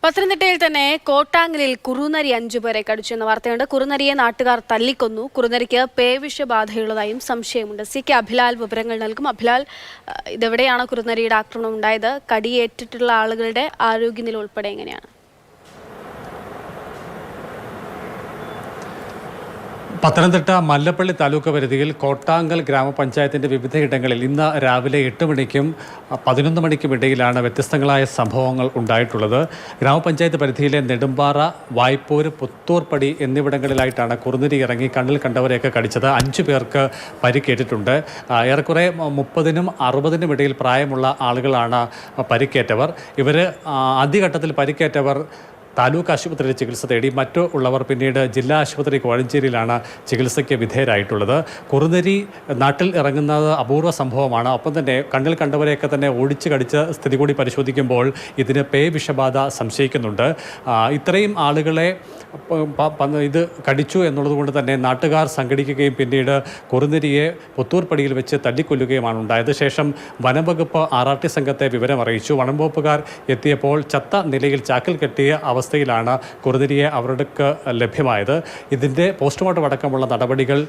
പത്തനംതിട്ടയിൽ തന്നെ കോട്ടാങ്ങലിൽ കുറുനരി 5 പേരെ കടിച്ചു എന്ന വാർത്തയുണ്ട്. കുറുനരിയെ നാട്ടുകാർ തല്ലിക്കൊന്നു. കുറുനരിക്ക് പേവിഷബാധയുള്ളതായും സംശയമുണ്ട്. CK അഭിലാൽ വിവരങ്ങൾ നൽകും. അഭിലാൽ, ഇതെവിടെയാണ് കുറുനരിയുടെ ആക്രമണം ഉണ്ടായത്? കടിയേറ്റിട്ടുള്ള ആളുകളുടെ ആരോഗ്യനില ഉൾപ്പെടെ എങ്ങനെയാണ്? പത്തനംതിട്ട മല്ലപ്പള്ളി താലൂക്ക് പരിധിയിൽ കോട്ടാങ്കൽ ഗ്രാമപഞ്ചായത്തിൻ്റെ വിവിധയിടങ്ങളിൽ ഇന്ന് രാവിലെ 8 മണിക്കും 11 മണിക്കും ഇടയിലാണ് വ്യത്യസ്തങ്ങളായ സംഭവങ്ങൾ ഉണ്ടായിട്ടുള്ളത്. ഗ്രാമപഞ്ചായത്ത് പരിധിയിലെ നെടുമ്പാറ, വായ്പൂര്, പുത്തൂർപ്പടി എന്നിവിടങ്ങളിലായിട്ടാണ് കുറുനരി ഇറങ്ങി കണ്ണിൽ കണ്ടവരെയൊക്കെ കടിച്ചത്. 5 പേർക്ക് പരിക്കേറ്റിട്ടുണ്ട്. ഏറെക്കുറെ 30നും 60നും ഇടയിൽ പ്രായമുള്ള ആളുകളാണ് പരിക്കേറ്റവർ. ഇവർ ആദ്യഘട്ടത്തിൽ പരിക്കേറ്റവർ താലൂക്ക് ആശുപത്രിയിൽ ചികിത്സ തേടി. മറ്റുള്ളവർ പിന്നീട് ജില്ലാ ആശുപത്രി കോഴഞ്ചേരിയിലാണ് ചികിത്സയ്ക്ക് വിധേയരായിട്ടുള്ളത്. കുറുനരി നാട്ടിൽ ഇറങ്ങുന്നത് അപൂർവ സംഭവമാണ്. ഒപ്പം തന്നെ കണ്ണിൽ കണ്ടവരെയൊക്കെ തന്നെ ഓടിച്ച് കടിച്ച് സ്ഥിതി കൂടി പരിശോധിക്കുമ്പോൾ ഇതിന് വിഷബാധ സംശയിക്കുന്നുണ്ട്. ഇത്രയും ആളുകളെ ഇത് കടിച്ചു എന്നുള്ളത് കൊണ്ട് തന്നെ നാട്ടുകാർ സംഘടിക്കുകയും പിന്നീട് കുറുനരിയെ പുത്തൂർപ്പടിയിൽ വെച്ച് തല്ലിക്കൊല്ലുകയുമാണ് ഉണ്ടായത്. ശേഷം വനംവകുപ്പ് RRT സംഘത്തെ വിവരമറിയിച്ചു. വനംവകുപ്പുകാർ എത്തിയപ്പോൾ ചത്ത നിലയിൽ ചാക്കിൽ കെട്ടിയ അവസ്ഥയിലാണ് കുറുനരിയെ അവർക്ക് ലഭ്യമായത്. ഇതിൻ്റെ പോസ്റ്റ്മോർട്ടം അടക്കമുള്ള നടപടികൾ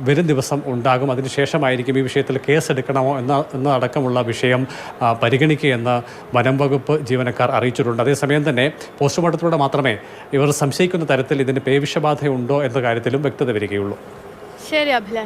വരും ദിവസം ഉണ്ടാകും. അതിനുശേഷമായിരിക്കും ഈ വിഷയത്തിൽ കേസെടുക്കണമോ എന്നതടക്കമുള്ള വിഷയം പരിഗണിക്കുകയെന്ന് വനം വകുപ്പ് ജീവനക്കാർ അറിയിച്ചിട്ടുണ്ട്. അതേസമയം തന്നെ പോസ്റ്റ്മോർട്ടത്തിലൂടെ മാത്രമേ ഇവർ സംശയിക്കുന്ന തരത്തിൽ ഇതിന് പേവിഷബാധയുണ്ടോ എന്ന കാര്യത്തിലും വ്യക്തത വരികയുള്ളൂ. ശരി അഭിലാഷ്.